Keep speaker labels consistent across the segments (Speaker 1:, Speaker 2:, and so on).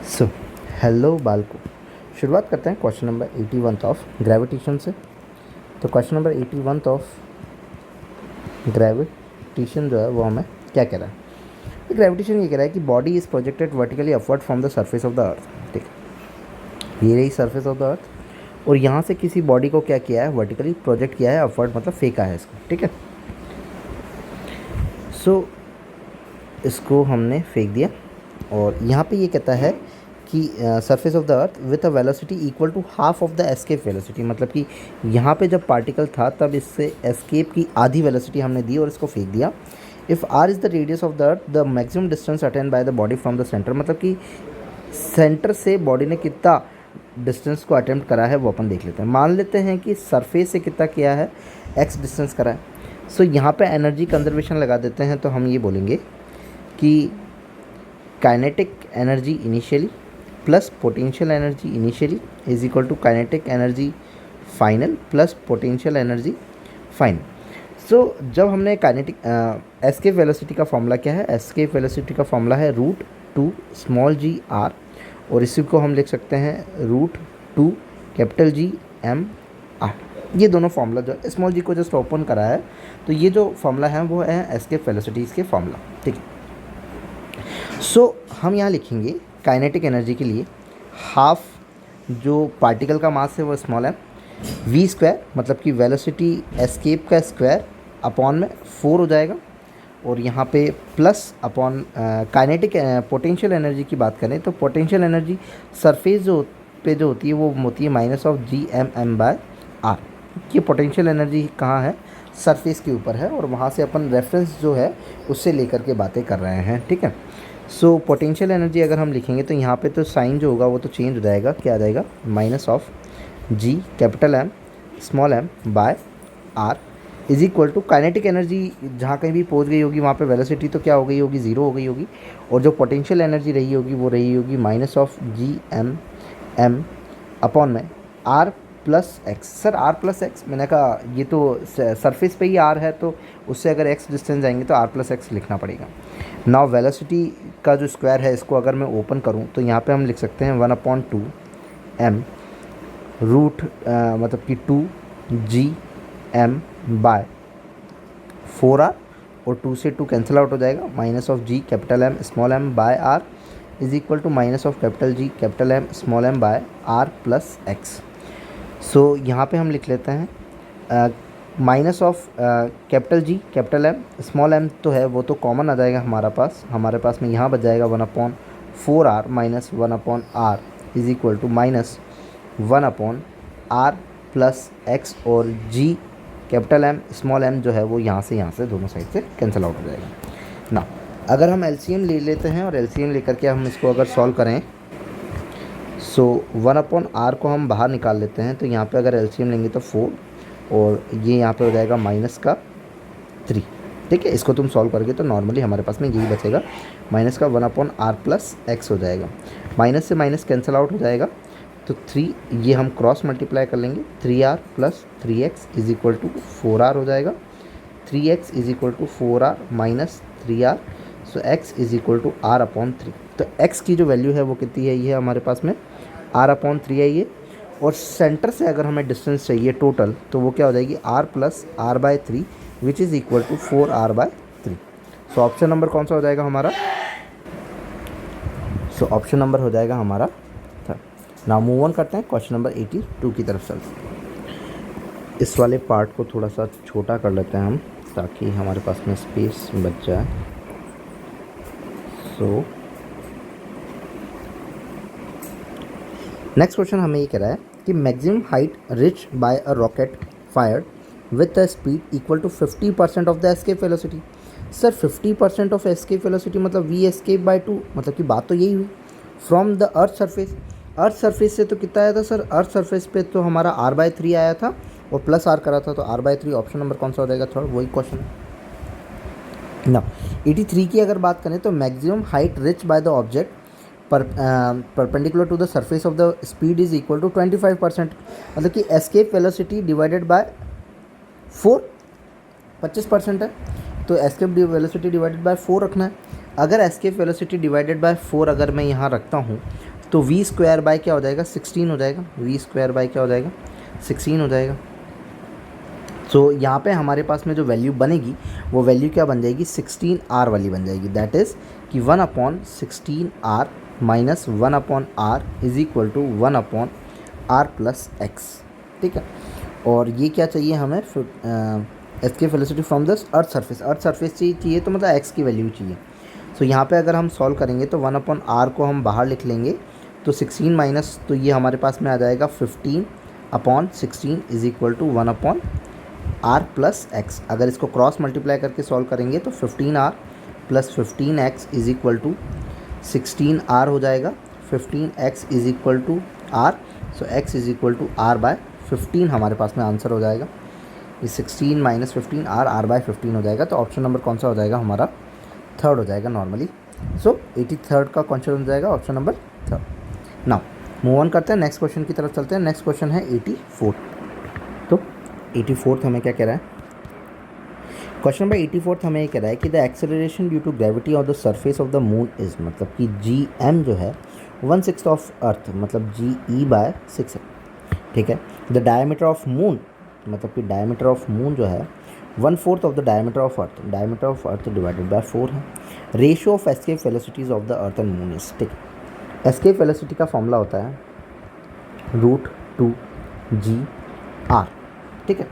Speaker 1: So hello बालको, शुरुआत करते हैं क्वेश्चन नंबर 81 ऑफ ग्रेविटेशन से। तो क्वेश्चन नंबर 81 ऑफ ग्रेविटेशन जो है वो हमें क्या कह रहा है। ग्रेविटेशन ये कह रहा है कि body is projected vertically upward from the surface of the अर्थ। ठीक है, ये रही सरफेस ऑफ द अर्थ और यहाँ से किसी बॉडी को क्या किया है, वर्टिकली प्रोजेक्ट किया है, अपवर्ड मतलब फेंका है इसको। ठीक है, सो इसको हमने फेंक दिया और यहाँ पे ये कहता है कि surface of the earth with a velocity equal to half of the escape velocity, मतलब कि यहाँ पे जब पार्टिकल था तब इससे एस्केप की आधी वेलोसिटी हमने दी और इसको फेंक दिया। If R is the radius of the earth the maximum distance attend by the body from the centre, मतलब कि सेंटर से बॉडी ने कितना डिस्टेंस को अटेम्प्ट करा है वो अपन देख लेते हैं। मान लेते हैं कि सरफेस से कितना किया है, एक्स डिस्टेंस करा है। सो यहाँ पे एनर्जी कंजर्वेशन लगा देते हैं, तो हम ये बोलेंगे कि kinetic energy initially plus potential energy initially is equal to kinetic energy final plus potential energy final. So जब हमने काइनेटिक एस्केप वेलोसिटी का फॉर्मूला क्या है, एस्केप वेलोसिटी का फॉर्मूला है √2 स्मॉल जी आर और इसी को हम लिख सकते हैं √2 कैपिटल जी एम आर। ये दोनों फार्मूला जो स्मॉल जी को जस्ट ओपन करा है, तो ये जो फार्मूला है वो है एस्केप वेलोसिटीज़ के फार्मूला। ठीक है, सो हम यहाँ लिखेंगे काइनेटिक एनर्जी के लिए हाफ जो पार्टिकल का मास है वो स्मॉल है, वी स्क्वायर मतलब कि वेलोसिटी एस्केप का स्क्वायर अपॉन में 4 हो जाएगा और यहाँ पे plus upon kinetic potential energy की बात करें तो पोटेंशियल एनर्जी सरफेस जो होती है वो होती है minus of G M M by R. ये पोटेंशियल एनर्जी कहाँ है, सरफेस के ऊपर है और वहाँ से अपन रेफरेंस जो है उससे लेकर के बातें कर रहे हैं। ठीक है, सो पोटेंशियल एनर्जी अगर हम लिखेंगे तो यहाँ पे तो साइन जो होगा वो तो चेंज हो जाएगा, क्या आ जाएगा minus of G capital M small M by R is equal to kinetic energy जहाँ कहीं भी पहुँच गई होगी वहाँ पे वेलोसिटी तो क्या हो गई होगी, ज़ीरो हो गई होगी और जो पोटेंशियल एनर्जी रही होगी वो रही होगी minus of G M M upon में R plus X. Sir R plus X, मैंने कहा ये तो सरफेस पे ही आर है तो उससे अगर एक्स डिस्टेंस जाएंगे तो आर प्लस एक्स लिखना पड़ेगा। नाउ वेलोसिटी का जो स्क्वायर है इसको अगर मैं ओपन करूं तो यहाँ पे हम लिख सकते हैं 1/2 एम रूट मतलब कि 2 जी एम बाय 4 आर और 2 से 2 कैंसिल आउट हो जाएगा, minus of G capital M small M by R is equal to minus of capital G capital M small M by R plus X. So यहाँ पे हम लिख लेते हैं minus of capital G capital M small M तो है वो तो कॉमन आ जाएगा हमारे पास में यहाँ बच जाएगा 1/4 R minus 1/r is equal to minus 1/r plus X और G capital M small m जो है वो यहाँ से दोनों साइड से कैंसिल आउट हो जाएगा ना। अगर हम एलसीएम ले लेते हैं और एलसीएम लेकर के हम इसको अगर सॉल्व करें सो 1/r को हम बाहर निकाल लेते हैं तो यहाँ पे अगर एलसीएम लेंगे तो 4 और ये यहाँ पे हो जाएगा माइनस का 3। ठीक है, इसको तुम सॉल्व करके तो नॉर्मली हमारे पास में यही बचेगा माइनस का 1/r प्लस एक्स हो जाएगा, माइनस से माइनस कैंसिल आउट हो जाएगा तो 3 ये हम क्रॉस मल्टीप्लाई कर लेंगे 3r plus 3x is equal to 4r हो जाएगा, 3x is equal to 4r minus 3r so x is equal to r/3। तो x की जो वैल्यू है वो कितनी है, ये है हमारे पास में r/3 है ये, और सेंटर से अगर हमें डिस्टेंस चाहिए टोटल तो वो क्या हो जाएगी r plus r/3 which is equal to 4r/3। So option number कौन सा हो जाएगा हमारा, सो ऑप्शन नंबर हो जाएगा हमारा थर्ड। नाउ मूव ऑन करते हैं क्वेश्चन नंबर 82 की तरफ चलते। इस वाले पार्ट को थोड़ा सा छोटा कर लेते हैं हम ताकि हमारे पास में स्पेस बच जाए। सो नेक्स्ट क्वेश्चन हमें ये कह रहा है कि maximum height reach by a rocket fired with a speed equal to 50% of the escape velocity. Sir 50% of escape velocity मतलब वी एस्केप बाय 2, मतलब कि बात तो यही हुई from the earth surface. Earth surface से तो कितना आया था सर, अर्थ सरफेस पे तो हमारा r/3 आया था और प्लस r करा था तो r/3 ऑप्शन नंबर कौन सा हो जाएगा, थर्ड वही क्वेश्चन है ना। 83 की अगर बात करें तो maximum height reach by the object perpendicular to the surface of the speed is equal to 25%, मतलब कि एस्केप वेलोसिटी डिवाइडेड बाय 4 25% है तो एस्केप वेलोसिटी डिवाइडेड बाय 4 रखना है। अगर एस्केप वेलोसिटी डिवाइडेड बाय 4 अगर मैं यहाँ रखता हूँ तो वी स्क्वायर बाय क्या हो जाएगा 16 हो जाएगा, वी स्क्वायर बाय क्या हो जाएगा 16 हो जाएगा। सो यहाँ पे हमारे पास में जो वैल्यू बनेगी वो वैल्यू क्या बन जाएगी 16R वाली बन जाएगी। दैट इज़ कि 1/16R minus 1/R is equal to 1/R plus X. ठीक है, और ये क्या चाहिए हमें escape velocity from the earth surface चाहिए तो मतलब एक्स की वैल्यू चाहिए। सो यहाँ पे अगर हम सॉल्व करेंगे तो 1/R को हम बाहर लिख लेंगे, तो 16 माइनस, तो ये हमारे पास में आ जाएगा 15/16 is equal to 1/R plus X. अगर इसको क्रॉस मल्टीप्लाई करके सॉल्व करेंगे तो 15R plus 15x is equal to 16R हो जाएगा। 15x is equal to R, so x is equal to R by 15 हमारे पास में आंसर हो जाएगा। ये 16 माइनस 15 R बाय 15 हो जाएगा। तो ऑप्शन नंबर कौन सा हो जाएगा हमारा, थर्ड हो जाएगा नॉर्मली। सो 83rd का क्वेश्चन हो जाएगा option number third. Now move on करते हैं, नेक्स्ट क्वेश्चन की तरफ चलते हैं। नेक्स्ट क्वेश्चन है 84। तो 84th हमें क्या कह रहा है, क्वेश्चन नंबर 84th हमें ये कह रहा है कि the acceleration due to gravity of the surface of the moon is, मतलब कि GM जो है 1/6 ऑफ अर्थ, मतलब GE बाय 6 है। ठीक है, द डायमीटर ऑफ मून, मतलब कि डायमीटर ऑफ मून जो है 1/4 of the diameter of earth divided by 4 है। Ratio of escape velocities of the earth and moon is. ठीक है, एस्केप वेलोसिटी का फॉर्मूला होता है √2GR। ठीक है,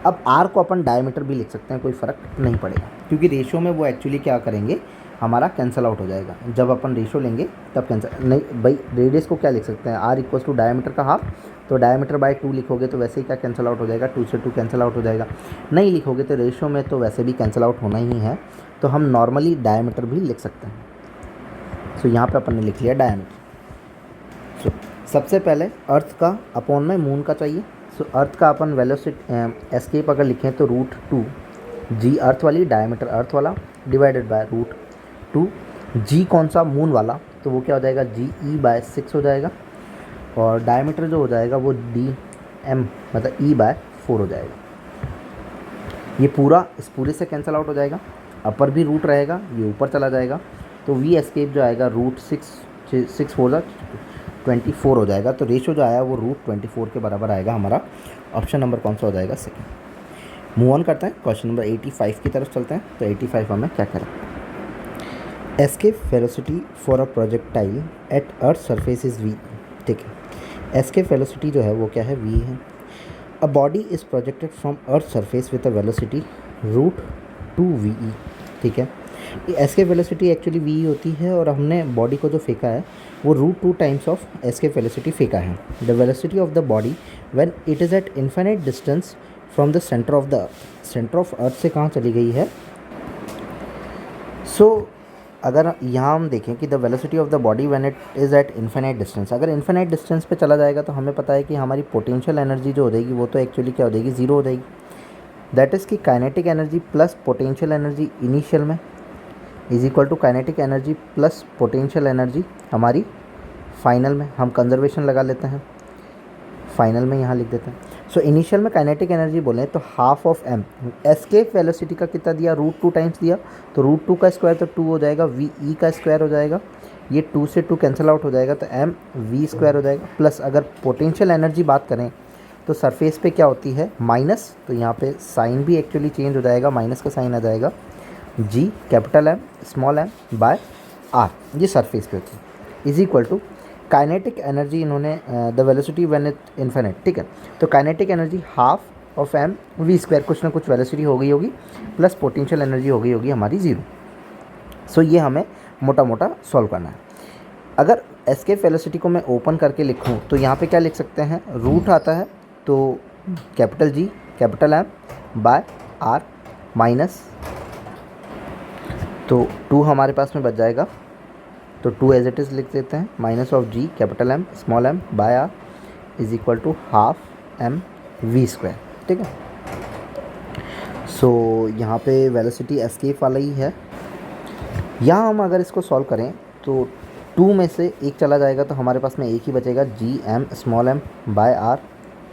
Speaker 1: अब R को अपन डायमीटर भी लिख सकते हैं, कोई फ़र्क नहीं पड़ेगा, क्योंकि रेशियो में वो एक्चुअली क्या करेंगे, हमारा कैंसिल आउट हो जाएगा। जब अपन रेशियो लेंगे तब कैंसिल नहीं, भाई रेडियस को क्या लिख सकते हैं, R इक्वल्स टू डायमीटर का हाफ, तो डायमीटर बाय 2 लिखोगे तो वैसे ही क्या कैंसिल आउट हो जाएगा, 2 से 2 कैंसिल आउट हो जाएगा। नहीं लिखोगे तो रेशियो में तो वैसे भी कैंसिल आउट होना ही है, तो हम नॉर्मली डायमीटर भी लिख सकते हैं। सो यहाँ पे अपन ने लिख लिया डायमीटर। सो सबसे पहले अर्थ का अपॉन में मून का चाहिए। सो अर्थ का अपन वेलोसिटी एस्केप अगर लिखें तो √2G अर्थ वाली, डायमीटर अर्थ वाला, डिवाइडेड बाय √2G कौन सा, मून वाला, तो वो क्या हो जाएगा GE बाय 6 हो जाएगा, और डायमीटर जो हो जाएगा वो DM मतलब E बाय 4 हो जाएगा। ये पूरा इस पूरे से कैंसिल आउट हो जाएगा, अपर भी रूट रहेगा, ये ऊपर चला जाएगा, तो V एस्केप जो आएगा √6 4 24 हो जाएगा। तो रेशो जो आया वो √24 के बराबर आएगा हमारा। ऑप्शन नंबर कौन सा हो जाएगा, सेकंड। मूव ऑन करते हैं, क्वेश्चन नंबर 85 की तरफ चलते हैं। तो 85 हमें क्या करें, escape velocity for a projectile eight earth surface is V। ठीक है, एस्केप वेलोसिटी जो है वो क्या है, V है। A body is projected from earth surface with a velocity √2VE। ठीक है, एस्केप वेलोसिटी एक्चुअली V होती है, और हमने बॉडी को जो फेंका है वो √2 टाइम्स ऑफ एस्केप वेलोसिटी फेंका है। The velocity of the body when it is at infinite distance from the centre of the earth. Centre of earth से कहाँ चली गई है। सो अगर यहाँ हम देखें कि the velocity of the body when it is at infinite distance, अगर इन्फिनिट डिस्टेंस पे चला जाएगा तो हमें पता है कि हमारी पोटेंशियल एनर्जी जो हो जाएगी वो तो एक्चुअली क्या हो जाएगी, 0 हो जाएगी। दैट इज़ कि kinetic energy plus potential energy initial में is equal to kinetic energy plus potential energy हमारी फाइनल में। हम कंजर्वेशन लगा लेते हैं, फाइनल में यहाँ लिख देते हैं। सो इनिशियल में काइनेटिक एनर्जी बोलें तो half of m, escape velocity का कितना दिया, √2 टाइम्स दिया, तो √2 का स्क्वायर तो 2 हो जाएगा, VE का स्क्वायर हो जाएगा, ये 2 से 2 कैंसिल आउट हो जाएगा, तो mv² हो जाएगा। प्लस अगर पोटेंशियल एनर्जी बात करें तो सरफेस पे क्या होती है, माइनस, तो यहाँ पे साइन भी एक्चुअली चेंज हो जाएगा, माइनस का साइन आ जाएगा, G capital M small m by R, ये सरफेस पे होती है, is equal to kinetic energy इन्होंने the velocity when it infinite. ठीक है, तो kinetic energy half of mv², कुछ ना कुछ वेलोसिटी हो गई होगी, प्लस पोटेंशियल एनर्जी हो गई होगी हमारी 0। सो ये हमें मोटा मोटा सॉल्व करना है। अगर एस्केप वेलोसिटी को मैं ओपन करके लिखूँ तो यहाँ पे क्या लिख सकते हैं, रूट आता है तो capital G capital M by R minus, तो 2 हमारे पास में बच जाएगा, तो 2 एज इट इज़ लिख देते हैं, minus of G capital M small m by R is equal to half mv²। ठीक है, सो यहाँ पे वेलोसिटी एस्केप वाला ही है। यहाँ हम अगर इसको सॉल्व करें तो 2 में से 1 चला जाएगा, तो हमारे पास में एक ही बचेगा, G M small m by R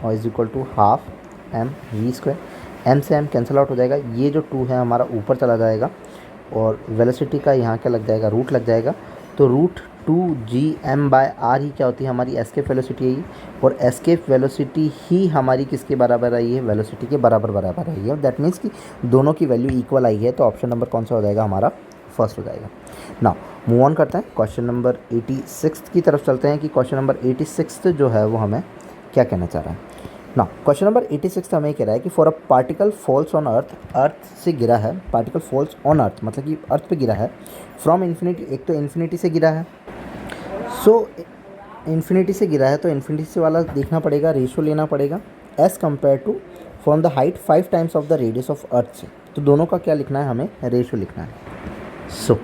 Speaker 1: और is equal to half mv²। m से m कैंसिल आउट हो जाएगा, ये जो 2 है हमारा ऊपर चला जाएगा, और वेलोसिटी का यहाँ क्या लग जाएगा, रूट लग जाएगा, तो 2gm/r ही क्या होती है हमारी एस्केप वेलोसिटी है ये, और एस्केप वेलोसिटी ही हमारी किसके बराबर आई है, वेलोसिटी के बराबर आई है। दैट मीन्स कि दोनों की वैल्यू इक्वल आई है, तो ऑप्शन नंबर कौन सा हो जाएगा हमारा, फर्स्ट हो जाएगा। नाउ मूव ऑन करते हैं क्वेश्चन नंबर 86 की तरफ चलते हैं कि क्वेश्चन नंबर 86 जो है वो हमें क्या कहना चाह रहा है। ना क्वेश्चन नंबर 86 हमें कह रहा है कि for a particle falls on earth, earth से गिरा है, पार्टिकल फॉल्स ऑन अर्थ मतलब कि अर्थ पे गिरा है फ्रॉम इन्फिनिटी, एक तो इन्फिनिटी से गिरा है, सो इन्फिनिटी से गिरा है तो इन्फिनिटी से वाला देखना पड़ेगा, रेशो लेना पड़ेगा as compare to from the height 5 times of the radius of earth से। तो दोनों का क्या लिखना है, हमें रेशो लिखना है। सो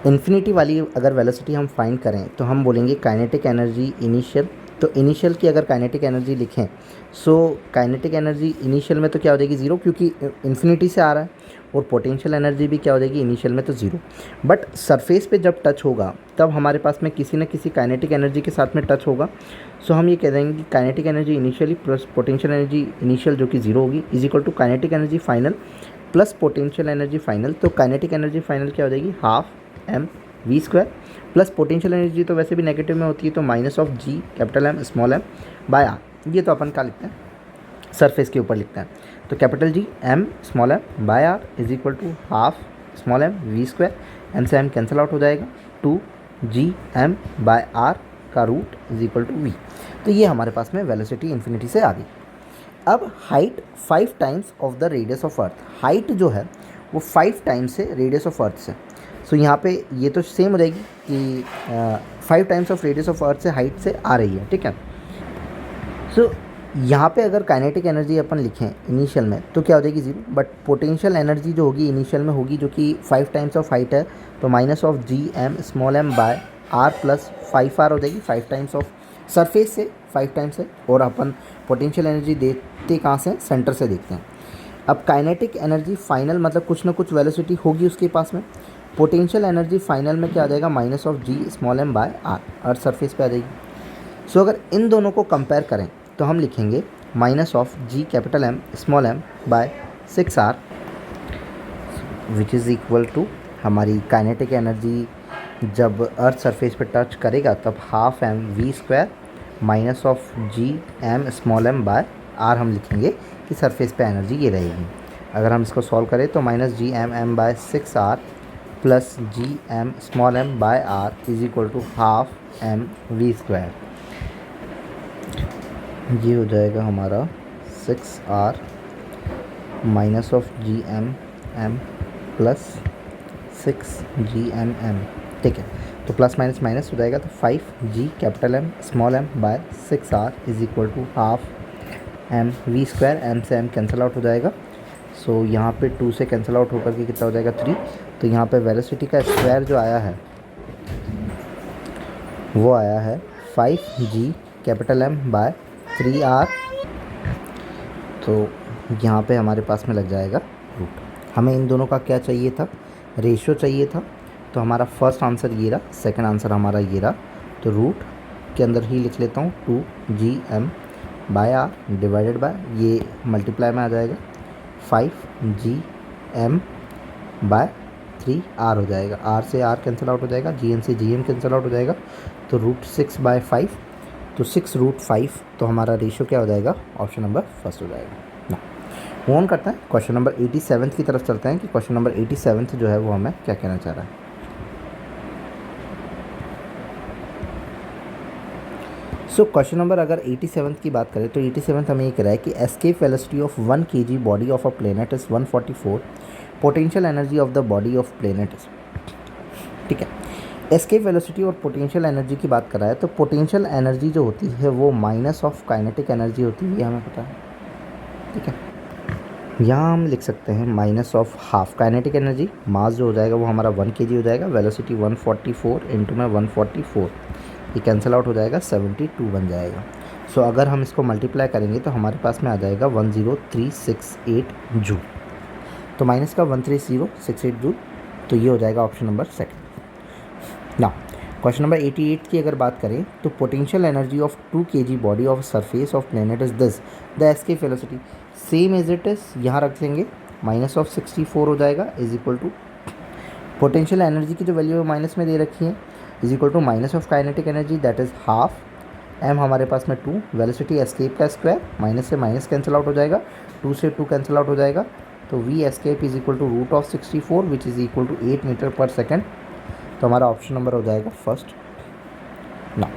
Speaker 1: इन्फिनिटी वाली अगर वेलोसिटी हम फाइंड करें तो हम बोलेंगे काइनेटिक एनर्जी इनिशियल, तो इनिशियल की अगर काइनेटिक एनर्जी लिखें, सो काइनेटिक एनर्जी इनिशियल में तो क्या हो जाएगी 0, क्योंकि इन्फिनिटी से आ रहा है, और पोटेंशियल एनर्जी भी क्या हो जाएगी इनिशियल में तो 0। बट सरफेस पे जब टच होगा तब हमारे पास में किसी न किसी काइनेटिक एनर्जी के साथ में टच होगा, सो हम ये कह देंगे कि kinetic energy initially plus potential energy initial जो कि 0 होगी is equal to kinetic energy final plus potential energy final. तो काइनेटिक एनर्जी फाइनल क्या हो जाएगी, half mv² plus potential energy तो वैसे भी नेगेटिव में होती है, तो minus of g capital M small m by r। ये तो अपन क्या लिखते हैं, सरफेस के ऊपर लिखते हैं, तो capital G m small m by r is equal to half small m v², m से m कैंसिल आउट हो जाएगा, 2gm बाय r का root is equal to v। तो ये हमारे पास में वेलोसिटी इन्फिनिटी से आ गई। अब height 5 times of the radius of earth, height जो है वो 5 टाइम्स है रेडियस ऑफ अर्थ से। सो यहाँ पे ये तो सेम हो जाएगी कि 5 times of radius of earth से हाइट से आ रही है, ठीक है। सो यहाँ पे अगर काइनेटिक एनर्जी अपन लिखें इनिशियल में तो क्या हो जाएगी 0, बट पोटेंशियल एनर्जी जो होगी इनिशियल में होगी जो कि 5 टाइम्स ऑफ हाइट है, तो minus of gm small m by r plus 5r हो जाएगी, 5 टाइम्स ऑफ सरफेस से 5 टाइम्स है, और अपन पोटेंशियल एनर्जी देखते कहाँ से, सेंटर से देखते हैं। अब काइनेटिक एनर्जी फाइनल मतलब कुछ ना कुछ वेलोसिटी होगी उसके पास में, पोटेंशियल एनर्जी फाइनल में क्या आ जाएगा, minus of g small m by r, earth surface पे आ जाएगी। सो अगर इन दोनों को कंपेयर करें तो हम लिखेंगे minus of g capital M small m by 6r which is equal to हमारी काइनेटिक एनर्जी जब अर्थ सरफेस पे टच करेगा तब half mv² minus of g m small m by r हम लिखेंगे कि सरफेस पे एनर्जी ये रहेगी। अगर हम इसको सॉल्व करें तो minus gm by 6r plus gm small m by r is equal to half mv², ये हो जाएगा हमारा 6r minus of gm m plus 6gm, ठीक है। तो प्लस माइनस माइनस हो जाएगा, तो 5g capital M small m by 6r is equal to half mv², m से m कैंसिल आउट हो जाएगा। सो यहाँ पे 2 से कैंसिल आउट होकर के कितना हो जाएगा 3, तो यहाँ पे वेलोसिटी का स्क्वायर जो आया है वो आया है 5g capital M bye 3r, तो यहाँ पे हमारे पास में लग जाएगा रूट। हमें इन दोनों का क्या चाहिए था, रेशियो चाहिए था, तो हमारा फर्स्ट आंसर ये रहा, सेकंड आंसर हमारा ये रहा, तो रूट के अंदर ही लिख लेता हूँ 2gm by r divided by, ये मल्टीप्लाई में आ जाएगा 5gm बाय 3r हो जाएगा, r से r कैंसिल आउट हो जाएगा, gm से gm कैंसिल आउट हो जाएगा, तो रूट 6 बाय 5, तो 6 रूट 5, तो हमारा रेशियो क्या हो जाएगा, ऑप्शन नंबर फर्स्ट हो जाएगा ना। मूव ऑन करते हैं क्वेश्चन नंबर 87 की तरफ चलते हैं कि क्वेश्चन नंबर 87 जो है वो हमें क्या कहना चाह रहा है। सो क्वेश्चन नंबर अगर 87 की बात करें तो 87 हमें ये कह रहा है कि escape velocity of 1 kg body of a planet is 144, potential energy of the body of planet is, ठीक है। एस्केप वेलोसिटी और पोटेंशियल एनर्जी की बात कर रहा है, तो पोटेंशियल एनर्जी जो होती है वो माइनस ऑफ काइनेटिक एनर्जी होती है, ये हमें पता है, ठीक है। यहाँ हम लिख सकते हैं minus of half kinetic energy, mass जो हो जाएगा वो हमारा 1 kg हो जाएगा, वेलोसिटी 144 इंटू में 144, ये कैंसिल आउट हो जाएगा 72 बन जाएगा। सो अगर हम इसको मल्टीप्लाई करेंगे तो हमारे पास में आ जाएगा 10368 जूल, तो माइनस का 13068 जूल, तो ये हो जाएगा ऑप्शन नंबर सेकंड। ना क्वेश्चन नंबर 88 की अगर बात करें तो potential energy of 2 kg body of surface of planet is this, the escape velocity same as it is, यहाँ रख लेंगे माइनस ऑफ 64 हो जाएगा is equal to potential energy की जो वैल्यू है माइनस में दे रखी है, is equal to minus of kinetic energy that is half, m हमारे पास में 2, वेलोसिटी एस्केप का स्क्वायर, माइनस से माइनस कैंसिल आउट हो जाएगा, 2 से 2 कैंसिल आउट हो जाएगा, तो v escape is equal to root of 64 which is equal to 8 metre per second. तो हमारा ऑप्शन नंबर हो जाएगा फर्स्ट। ना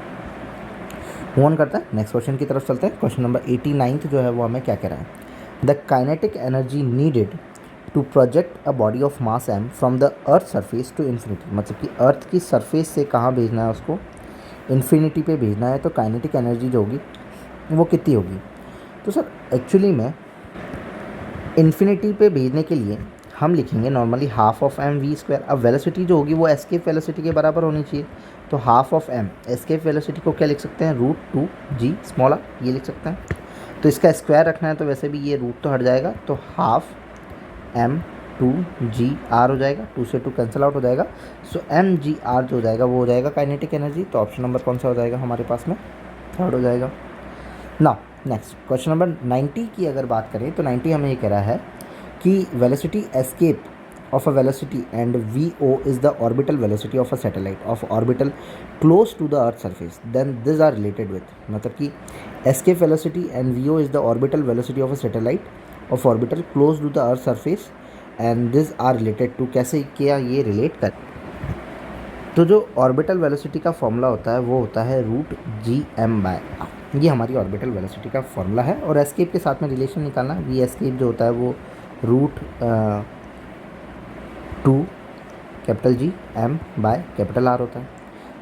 Speaker 1: मूव ऑन करता है, नेक्स्ट क्वेश्चन की तरफ चलते हैं। क्वेश्चन नंबर 89 जो है वो हमें क्या कह रहा है, the kinetic energy needed to project a body of mass m from the earth surface to infinity, मतलब कि अर्थ की सरफेस से कहाँ भेजना है उसको, इन्फिनिटी पे भेजना है, तो काइनेटिक एनर्जी जो होगी वो कितनी होगी। तो सर एक्चुअली में इन्फिनिटी पे भेजने के लिए हम लिखेंगे normally half of M V square. अब वेलोसिटी जो होगी वो एस्केप वेलोसिटी के बराबर होनी चाहिए, तो half of M, escape velocity को क्या लिख सकते हैं, रूट 2 जी स्मॉल आर, ये लिख सकते हैं। तो इसका स्क्वायर रखना है तो वैसे भी ये रूट तो हट जाएगा, तो हाफ एम 2 जी आर हो जाएगा, 2 से 2 कैंसिल आउट हो जाएगा, सो एम जी आर जो हो जाएगा वो हो जाएगा काइनेटिक एनर्जी। तो ऑप्शन नंबर कौन सा हो जाएगा हमारे पास में, थर्ड हो जाएगा। नाउ नेक्स्ट क्वेश्चन नंबर 90 की अगर बात करें तो 90 हमें ये कह रहा है कि velocity escape of a velocity and V O is the orbital velocity of a satellite of orbital close to the earth surface, then this are related with, मतलब कि escape velocity and V O is the orbital velocity of a satellite of orbital close to the earth surface and this are related to, कैसे क्या ये relate कर। तो जो orbital velocity का formula होता है वो होता है root G M by R, ये हमारी ऑर्बिटल वेलोसिटी का फॉर्मूला है। और एस्केप के साथ में रिलेशन निकालना, वी एस्केप जो होता है वो root 2 capital G M by capital R होता है।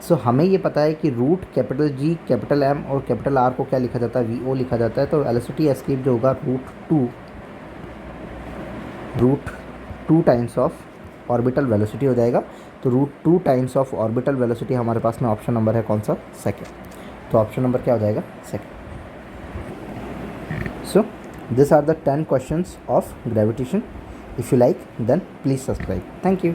Speaker 1: सो हमें ये पता है कि root capital G capital M और कैपिटल आर को क्या लिखा जाता है, वी ओ लिखा जाता है। तो वेलोसिटी एस्केप जो होगा root two times of orbital velocity हो जाएगा। तो root 2 times of orbital velocity हमारे पास में ऑप्शन नंबर है कौन सा, सेकेंड। तो ऑप्शन नंबर क्या हो जाएगा, second. So this are the 10 questions of gravitation. If you like then please subscribe. Thank you.